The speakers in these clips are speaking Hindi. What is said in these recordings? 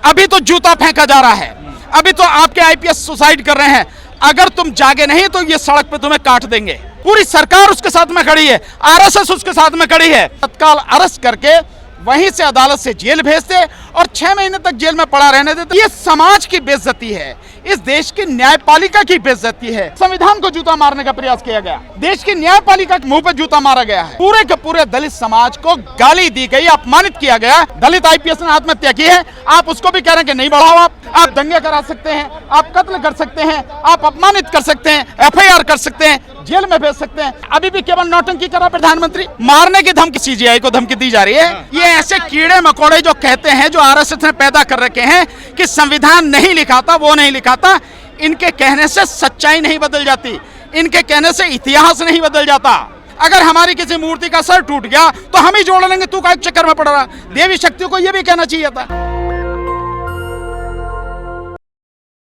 अभी तो जूता फेंका जा रहा है, अभी तो आपके आईपीएस सुसाइड कर रहे हैं। अगर तुम जागे नहीं तो ये सड़क पे तुम्हें काट देंगे। पूरी सरकार उसके साथ में खड़ी है, आरएसएस उसके साथ में खड़ी है। तत्काल अरेस्ट करके वहीं से अदालत से जेल भेजते और 6 महीने तक जेल में पड़ा रहने देते। ये समाज की बेइज्जती है, इस देश की न्यायपालिका की बेइज्जती है। संविधान को जूता मारने का प्रयास किया गया, देश की न्यायपालिका के मुंह पर जूता मारा गया है। पूरे के पूरे दलित समाज को गाली दी गई, अपमानित किया गया। दलित आईपीएस ने आत्महत्या की है, आप उसको भी कह रहे हैं कि नहीं बढ़ाओ। आप दंगे करा सकते हैं, आप कत्ल कर सकते हैं, आप अपमानित कर सकते हैं, एफआईआर कर सकते हैं, जेल में भेज सकते हैं। अभी भी केवल नौटंकी करा प्रधानमंत्री, मारने की धमकी सीजीआई को धमकी दी जा रही है। ये ऐसे कीड़े मकोड़े जो कहते हैं, जो आरएसएस ने पैदा कर रखे हैं कि संविधान नहीं लिखा था, वो नहीं लिखा था, इनके कहने से सच्चाई नहीं बदल जाती, इनके कहने से इतिहास नहीं बदल जाता। अगर हमारी किसी मूर्ति का सर टूट गया तो हम ही जोड़ लेंगे, तू का चक्कर में पड़ रहा। देवी शक्ति को यह भी कहना चाहिए था।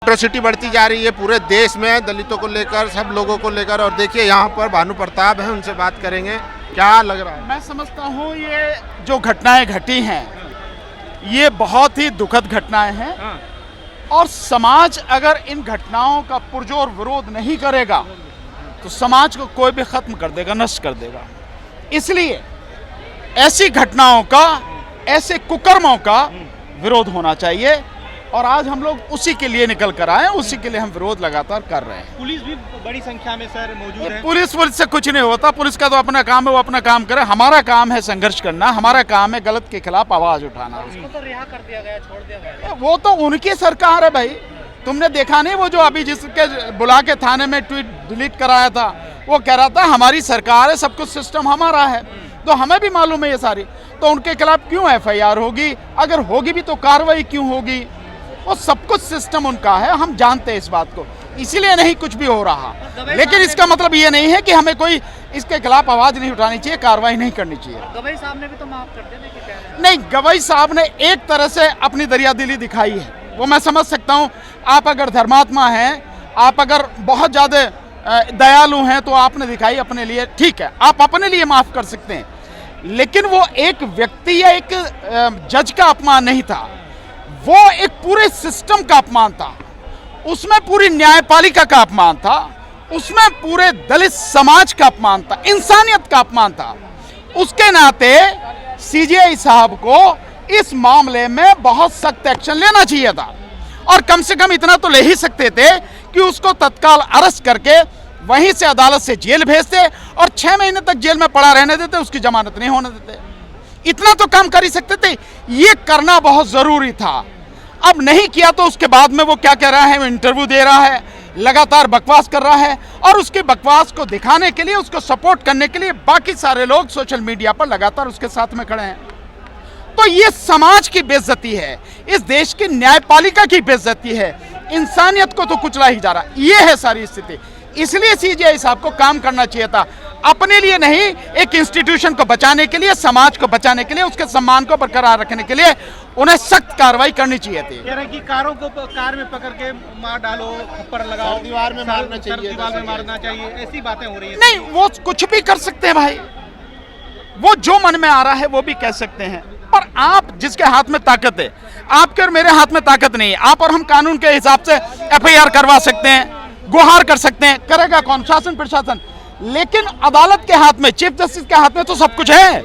एट्रोसिटी बढ़ती जा रही है पूरे देश में, दलितों को लेकर, सब लोगों को लेकर। और देखिए यहाँ पर भानु प्रताप है, उनसे बात करेंगे। क्या लग रहा है? मैं समझता हूँ ये जो घटनाएं घटी हैं ये बहुत ही दुखद घटनाएं हैं, और समाज अगर इन घटनाओं का पुरजोर विरोध नहीं करेगा तो समाज को कोई भी खत्म कर देगा, नष्ट कर देगा। इसलिए ऐसी घटनाओं का, ऐसे कुकर्मों का विरोध होना चाहिए, और आज हम लोग उसी के लिए निकल कर आए, उसी के लिए हम विरोध लगातार कर रहे हैं। पुलिस भी बड़ी संख्या में सर मौजूद है। पुलिस से कुछ नहीं होता, पुलिस का तो अपना काम है, वो अपना काम करे। हमारा काम है संघर्ष करना, हमारा काम है गलत के खिलाफ आवाज उठाना। उसको तो रिहा कर दिया गया, छोड़ दिया गया। वो तो उनकी सरकार है भाई। तुमने देखा नहीं वो जो अभी जिसके बुला के थाने में ट्वीट डिलीट कराया था, वो कह रहा था हमारी सरकार है, सब कुछ सिस्टम हमारा है। तो हमें भी मालूम है ये सारी, तो उनके खिलाफ क्यों एफआईआर होगी? अगर होगी भी तो कार्रवाई क्यों होगी? वो सब कुछ सिस्टम उनका है, हम जानते हैं इस बात को, इसीलिए नहीं कुछ भी हो रहा। लेकिन इसका मतलब ये नहीं है कि हमें कोई इसके खिलाफ आवाज नहीं उठानी चाहिए, कार्रवाई नहीं करनी चाहिए। गवई साहब ने भी तो माफ कर दिया। नहीं, गवई साहब ने एक तरह से अपनी दरियादिली दिखाई है, वो मैं समझ सकता हूँ। आप अगर धर्मात्मा हैं, आप अगर बहुत ज्यादा दयालु हैं, तो आपने दिखाई अपने लिए, ठीक है, आप अपने लिए माफ कर सकते हैं। लेकिन वो एक व्यक्ति या एक जज का अपमान नहीं था, वो एक पूरे सिस्टम का अपमान था, उसमें पूरी न्यायपालिका का अपमान था, उसमें पूरे दलित समाज का अपमान था, इंसानियत का अपमान था। उसके नाते सीजीआई साहब को इस मामले में बहुत सख्त एक्शन लेना चाहिए था, और कम से कम इतना तो ले ही सकते थे कि उसको तत्काल अरेस्ट करके वहीं से अदालत से जेल भेजते और 6 महीने तक जेल में पड़ा रहने देते, उसकी जमानत नहीं होने देते। इतना तो काम कर ही सकते थे, ये करना बहुत जरूरी था। अब नहीं किया तो उसके बाद में वो क्या कह रहा है, इंटरव्यू दे रहा है, लगातार बकवास कर रहा है, और उसके बकवास को दिखाने के लिए, उसको सपोर्ट करने के लिए बाकी सारे लोग सोशल मीडिया पर लगातार उसके साथ में खड़े हैं। तो ये समाज की बेइज्जती है, इस देश की न्यायपालिका की बेइज्जती है, इंसानियत को तो कुचला ही जा रहा। ये है सारी स्थिति। इसलिए सीजीआई साहब को काम करना चाहिए था, अपने लिए नहीं, एक इंस्टीट्यूशन को बचाने के लिए, समाज को बचाने के लिए, उसके सम्मान को बरकरार रखने के लिए उन्हें सख्त कार्रवाई करनी चाहिए थी। कह रहे हैं कि कारों को कार में पकड़ के मार डालो, थप्पड़ लगाओ, दीवार में मारना चाहिए, दीवार में मारना चाहिए, ऐसी बातें हो रही है। नहीं, वो कुछ भी कर सकते हैं भाई, वो जो मन में आ रहा है वो भी कह सकते हैं। पर आप जिसके हाथ में ताकत है, आपके और मेरे हाथ में ताकत नहीं है। आप और हम कानून के हिसाब से एफआईआर करवा सकते हैं, गुहार कर सकते हैं, करेगा कौन? शासन प्रशासन। लेकिन अदालत के हाथ में, चीफ जस्टिस के हाथ में तो सब कुछ है,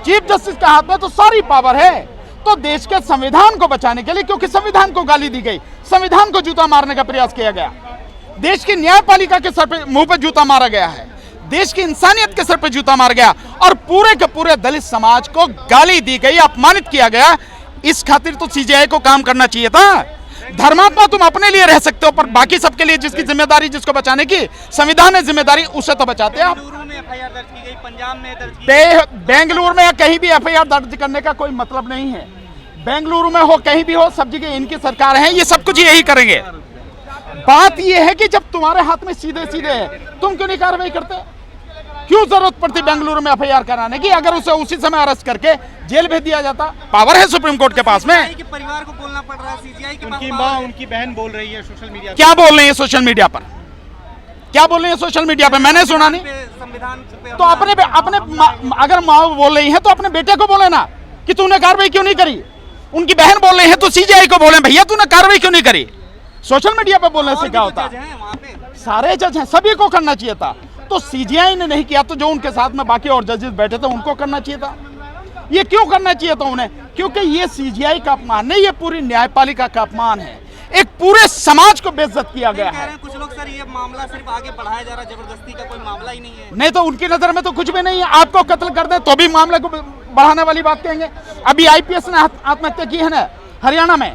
चीफ जस्टिस के हाथ में तो सारी पावर है। तो देश के संविधान को बचाने के लिए, क्योंकि संविधान को गाली दी गई, संविधान को जूता मारने का प्रयास किया गया, देश की न्यायपालिका के सर पे, मुंह पे जूता मारा गया है, देश की इंसानियत के सर पे जूता मारा गया, और पूरे के पूरे दलित समाज को गाली दी गई, अपमानित किया गया। इस खातिर तो सीजीआई को काम करना चाहिए था। धर्मात्मा तुम अपने लिए रह सकते हो, पर बाकी सबके लिए जिसकी जिम्मेदारी, जिसको बचाने की संविधान है जिम्मेदारी, उसे तो बचाते हैं आप। बेंगलुरु में एफआईआर दर्ज की गई, पंजाब में दर्ज की गई। बेंगलुरु में या कहीं भी एफआईआर दर्ज करने का कोई मतलब नहीं है। बेंगलुरु में हो, कहीं भी हो, सब जगह इनकी सरकार है, ये सब कुछ यही करेंगे। बात ये है कि जब तुम्हारे हाथ में सीधे सीधे है, तुम क्यों नहीं कार्रवाई करते? क्यों जरूरत पड़ती बेंगलुरु में एफआईआर कराने की? अगर उसे उसी समय अरेस्ट करके जेल भेज दिया जाता। पावर है सुप्रीम कोर्ट के पास में। के परिवार को बोलना पड़ रहा है, सीजीआई के उनकी मां, उनकी बहन बोल रही है सोशल मीडिया पे। क्या बोल रही है सोशल मीडिया पर? क्या बोल रही है सोशल मीडिया पे? मैंने सुना नहीं। संविधान तो अपने अगर माँ बोल रही है तो अपने बेटे को बोले ना कि तूने कार्रवाई क्यों नहीं करी। उनकी बहन बोल रही है तो सीजीआई को बोले भैया तूने कार्रवाई क्यों नहीं करी। सोशल मीडिया पे बोलने से क्या होता है, सारे जज हैं, सभी को करना चाहिए था। तो सीजीआई ने नहीं किया तो जो उनके साथ में बाकी और जजेस बैठे थे उनको करना चाहिए था। ये क्यों करना चाहिए था उन्हें? क्योंकि ये सीजीआई का अपमान नहीं, ये पूरी न्यायपालिका का अपमान है। एक पूरे समाज को बेइज्जत किया गया है। कुछ लोग सर ये मामला सिर्फ आगे बढ़ाया जा रहा है, जबरदस्ती का कोई मामला ही नहीं है। नहीं तो उनकी नजर में तो कुछ भी नहीं है। आपको कत्ल कर दे तो भी मामले को बढ़ाने वाली बात कहेंगे। अभी आईपीएस ने आत्महत्या की है ना हरियाणा में,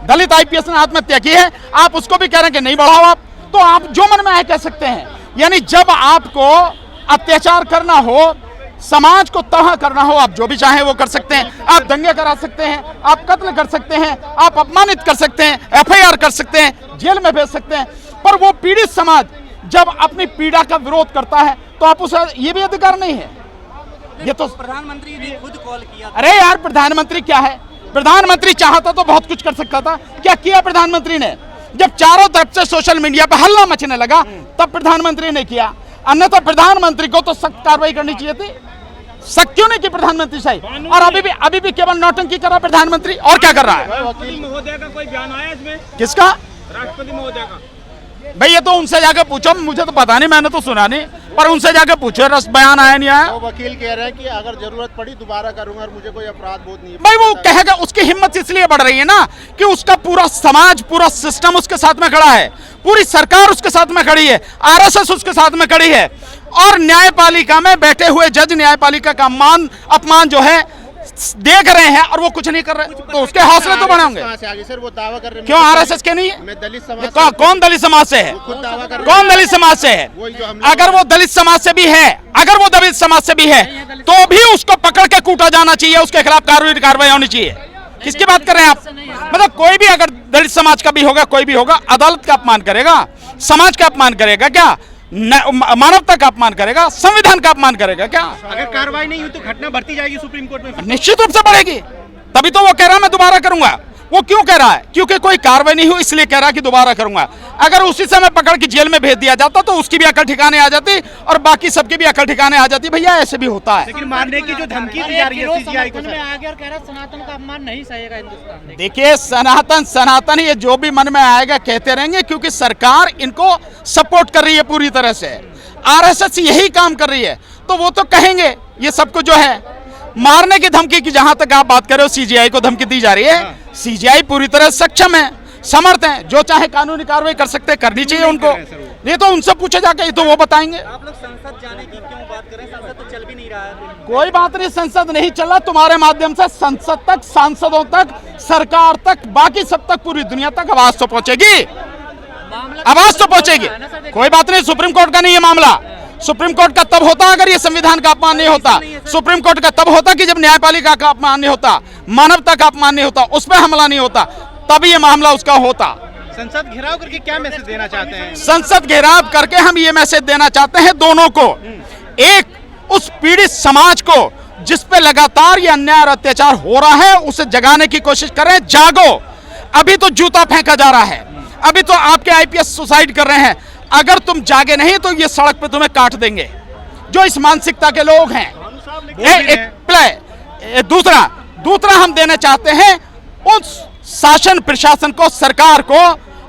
दलित आईपीएस ने आत्महत्या की है, आप उसको भी कह रहे हैं कि नहीं बढ़ाओ आप, तो आप जो मन में आए कह सकते हैं। यानी जब आपको अत्याचार करना हो, समाज को तबाह करना हो, आप जो भी चाहें वो कर सकते हैं। आप दंगे करा सकते हैं, आप कत्ल कर सकते हैं, आप अपमानित कर सकते हैं, एफआईआर कर सकते हैं, जेल में भेज सकते हैं। पर वो पीड़ित समाज जब अपनी पीड़ा का विरोध करता है तो आप उसे ये भी अधिकार नहीं है। ये तो प्रधानमंत्री ने खुद कॉल किया। अरे यार प्रधानमंत्री क्या है, प्रधानमंत्री चाहता तो बहुत कुछ कर सकता था। क्या किया प्रधानमंत्री ने? जब चारों तरफ से सोशल मीडिया पर हल्ला मचने लगा तब प्रधानमंत्री ने किया, अन्यथा प्रधानमंत्री को तो सख्त कार्रवाई करनी चाहिए थी। सख्त क्यों नहीं की प्रधानमंत्री साहब? और अभी भी केवल नौटंकी कर रहा प्रधानमंत्री, और क्या कर रहा है? राष्ट्रपति महोदय का कोई बयान आया इसमें? किसका? राष्ट्रपति महोदय का। भाई ये तो उनसे जाके पूछो, मुझे तो पता नहीं, मैंने तो सुना नहीं, पर उनसे जाके पूछो रस बयान आया नहीं आया। वो वकील कह रहे हैं कि अगर जरूरत पड़ी दोबारा करूंगा और मुझे कोई अपराध बोध नहीं है। भाई वो कहेगा, उसकी हिम्मत इसलिए बढ़ रही है ना कि उसका पूरा समाज, पूरा सिस्टम उसके साथ में खड़ा है, पूरी सरकार उसके साथ में खड़ी है, आरएसएस उसके साथ में खड़ी है, और न्यायपालिका में बैठे हुए जज न्यायपालिका का अपमान जो है देख रहे हैं और वो कुछ नहीं कर रहे, तो उसके हौसले तो बड़े होंगे। सर वो दावा कर रहे हैं। क्यों आरएसएस के नहीं है? मैं दलित समाज कौन दलित समाज से है? खुद दावा कर कौन दलित समाज से है? अगर वो दलित समाज से भी है, अगर वो दलित समाज से भी है तो भी उसको पकड़ के कूटा जाना चाहिए, उसके खिलाफ कार्रवाई होनी चाहिए। किसकी बात कर रहे हैं आप? मतलब कोई भी अगर दलित समाज का भी होगा, कोई भी होगा, अदालत का अपमान करेगा, समाज का अपमान करेगा क्या? मानवता का अपमान करेगा, संविधान का अपमान करेगा क्या? अगर कार्रवाई नहीं हुई तो घटना बढ़ती जाएगी सुप्रीम कोर्ट में। निश्चित रूप से बढ़ेगी, तभी तो वो कह रहा है मैं दोबारा करूंगा। वो क्यों कह रहा है? क्योंकि कोई कार्रवाई नहीं हुई इसलिए कह रहा है कि दोबारा करूंगा। अगर उसी समय पकड़ के जेल में भेज दिया जाता तो उसकी भी अकल ठिकाने आ जाती और बाकी सबकी भी अकल ठिकाने आ जाती। भैया ऐसे भी होता है। लेकिन मारने की जो धमकी दी जा रही है सीजीआई को, में आ गया और कह रहा सनातन का अपमान नहीं सहेगा हिंदुस्तान में। देखिए सनातन ये जो भी मन में आएगा कहते रहेंगे, क्योंकि सरकार इनको सपोर्ट कर रही है पूरी तरह से, आरएसएस यही काम कर रही है, तो वो तो कहेंगे ये सब कुछ जो है। मारने की धमकी की जहां तक आप बात कर रहे हो, सीजीआई को धमकी दी जा रही है, सीजीआई पूरी तरह सक्षम है, समर्थ है, जो चाहे कानूनी कार्रवाई कर सकते हैं, करनी चाहिए उनको। ये तो उनसे पूछे जाके, ये तो वो बताएंगे। आप लोग संसद जाने की क्यों बात कर रहे हैं? संसद तो चल भी नहीं रहा है। कोई बात नहीं, संसद नहीं चला, तुम्हारे माध्यम से संसद तक, सांसदों तक, सरकार तक, बाकी सब तक, पूरी दुनिया तक आवाज तो पहुंचेगी, आवाज तो पहुंचेगी। कोई बात नहीं, सुप्रीम कोर्ट का नहीं है मामला। सुप्रीम कोर्ट का तब होता अगर ये संविधान का अपमान नहीं होता। सुप्रीम कोर्ट का तब होता कि जब न्यायपालिका का अपमान नहीं होता, मानवता का अपमान नहीं होता, उस पर हमला नहीं होता, तभी ये मामला उसका होता। संसद घेराव करके क्या मैसेज देना चाहते हैं? संसद घेराव करके हम ये मैसेज देना चाहते हैं दोनों को। एक, उस पीड़ित समाज को जिस पे लगातार ये अन्याय और अत्याचार हो रहा है, उसे जगाने की कोशिश करें। जागो, अभी तो जूता फेंका जा रहा है, अभी तो आपके आईपीएस सुसाइड कर रहे हैं। अगर तुम जागे नहीं तो ये सड़क पे तुम्हें काट देंगे, जो इस मानसिकता के लोग हैं। दूसरा हम देना चाहते हैं उस शासन प्रशासन को, सरकार को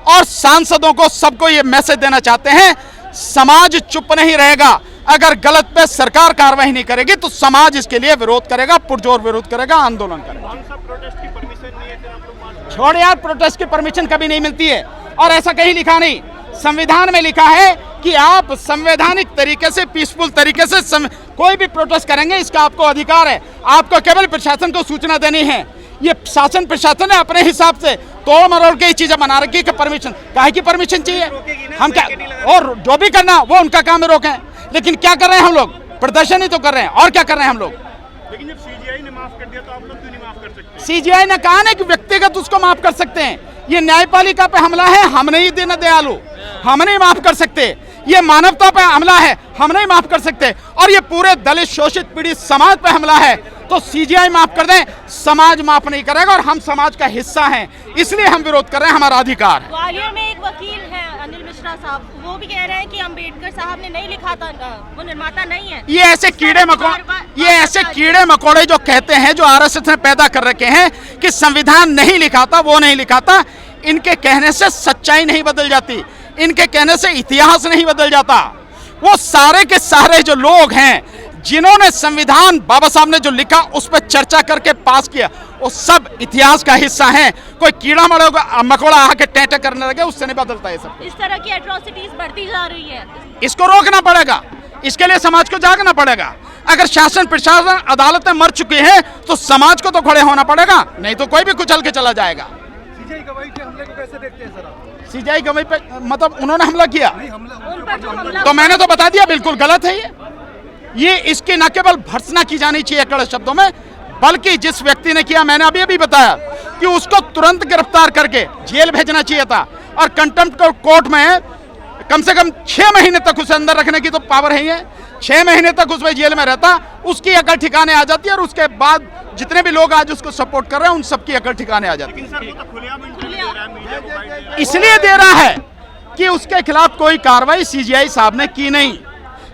और सांसदों को, सबको ये मैसेज देना चाहते हैं, समाज चुप नहीं रहेगा। अगर गलत पे सरकार कार्रवाई नहीं करेगी तो समाज इसके लिए विरोध करेगा, पुरजोर विरोध करेगा, आंदोलन करेगा। छोड़ यार, प्रोटेस्ट की परमिशन कभी नहीं मिलती है, और ऐसा कहीं लिखा नहीं। संविधान में लिखा है कि आप संवैधानिक तरीके से, पीसफुल तरीके से कोई भी प्रोटेस्ट करेंगे, इसका आपको अधिकार है। आपको केवल प्रशासन को सूचना देनी है। ये शासन प्रशासन ने अपने हिसाब से तोड़ मरोड़ के चीजें बना रखी कि परमिशन, काहे की परमिशन चाहिए? हम क्या, और जो भी करना वो उनका काम में रोकें, लेकिन क्या कर रहे हैं हम लोग? प्रदर्शन ही तो कर रहे हैं, और क्या कर रहे हैं हम लोग? लेकिन जब सीजीआई ने माफ कर दिया तो आप लोग क्यों नहीं माफ कर सकते? सीजीआई ने कहा ना कि व्यक्तिगत उसको माफ कर सकते हैं। ये न्यायपालिका पे हमला है, हम नहीं देना दयालु, हम नहीं माफ कर सकते। ये मानवता पे हमला है, हम नहीं माफ कर सकते। और ये पूरे दलित शोषित पीड़ित समाज पे हमला है, तो सीजीआई माफ कर दें, समाज माफ नहीं करेगा, और हम समाज का हिस्सा हैं, इसलिए हम विरोध कर रहे हैं, हमारा अधिकार है। ग्वालियर में एक वकील हैं अनिल मिश्रा मिश्रा साहब, वो भी कह रहे हैं कि अंबेडकर साहब ने नहीं लिखा था, वो निर्माता नहीं है। ये ऐसे कीड़े मकोड़े जो कहते हैं, जो आरएसएस ने पैदा कर रखे हैं कि संविधान नहीं लिखा था, वो नहीं लिखा था, इनके कहने से सच्चाई नहीं बदल जाती, इनके कहने से इतिहास नहीं बदल जाता। वो सारे के सारे जो लोग हैं जिन्होंने संविधान बाबा साहब ने जो लिखा उस पर चर्चा करके पास किया, वो सब इतिहास का हिस्सा हैं। कोई कीड़ा मकोड़ा आके टेंटे करने लगे, उससे नहीं बदलता है सब। इस तरह की एट्रोसिटीज बढ़ती जा रही है, इसको रोकना पड़ेगा, इसके लिए समाज को जागना पड़ेगा। अगर शासन प्रशासन अदालतें मर चुकी हैं तो समाज को तो खड़े होना पड़ेगा, नहीं तो कोई भी कुचल के चला जाएगा। सीजीआई गवाही के हमले को कैसे देखते हैं सर आप? सीजीआई गवाही पे मतलब उन्होंने हमला किया, उन पर जो हमला तो मैंने तो बता दिया बिल्कुल गलत है ये इसकी न केवल भर्त्सना की जानी चाहिए कड़े शब्दों में, बल्कि जिस व्यक्ति ने किया, मैंने अभी बताया कि उसको तुरंत गिरफ्तार करके जेल भेजना चाहिए था, और कंटेम्प्ट कोर्ट में कम से कम 6 महीने तक उसे अंदर रखने की तो पावर है। 6 महीने तक उसमें जेल में रहता, उसकी अकल ठिकाने आ जाती है, और उसके बाद जितने भी लोग आज उसको सपोर्ट कर रहे हैं उन सबकी अकल ठिकाने आ जाती है। इसलिए दे रहा है कि उसके खिलाफ कोई कार्रवाई सीजीआई साहब ने की नहीं,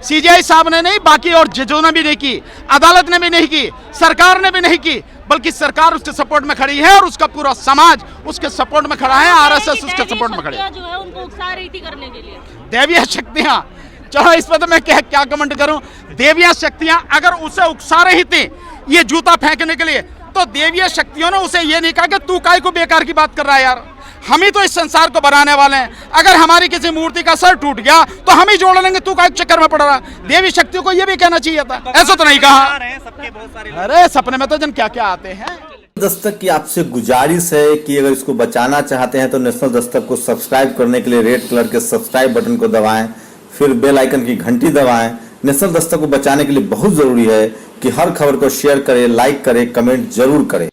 सीजीआई साहब ने नहीं, बाकी और जजों ने भी नहीं की, अदालत ने भी नहीं की, सरकार ने भी नहीं की, बल्कि सरकार उसके सपोर्ट में खड़ी है और उसका पूरा समाज उसके सपोर्ट में खड़ा है, आरएसएस उसके सपोर्ट में खड़ी है। जो है उनको उकसा रही थी करने के लिए देवीय शक्तियां, चलो इस पर तो मैं क्या कमेंट करूं। देवीय शक्तियां अगर उसे उकसा रही थी ये जूता फेंकने के लिए, तो देवीय शक्तियों ने उसे ये नहीं कहा कि तू काय को बेकार की बात कर रहा है यार, हम ही तो इस संसार को बनाने वाले हैं, अगर हमारी किसी मूर्ति का सर टूट गया तो हम ही जोड़ लेंगे, तू काय चक्कर में पड़ रहा। देवी शक्तियों को ये भी कहना चाहिए था, ऐसा तो नहीं कहा। अरे सपने में तो जन क्या क्या आते हैं। दस्तक की आपसे गुजारिश है कि अगर इसको बचाना चाहते हैं तो नेशनल दस्तक को सब्सक्राइब करने के लिए रेड कलर के सब्सक्राइब बटन को दबाएं, फिर बेल आइकन की घंटी दबाएं। नेशनल दस्तक को बचाने के लिए बहुत जरूरी है कि हर खबर को शेयर करें, लाइक करें, कमेंट जरूर करें।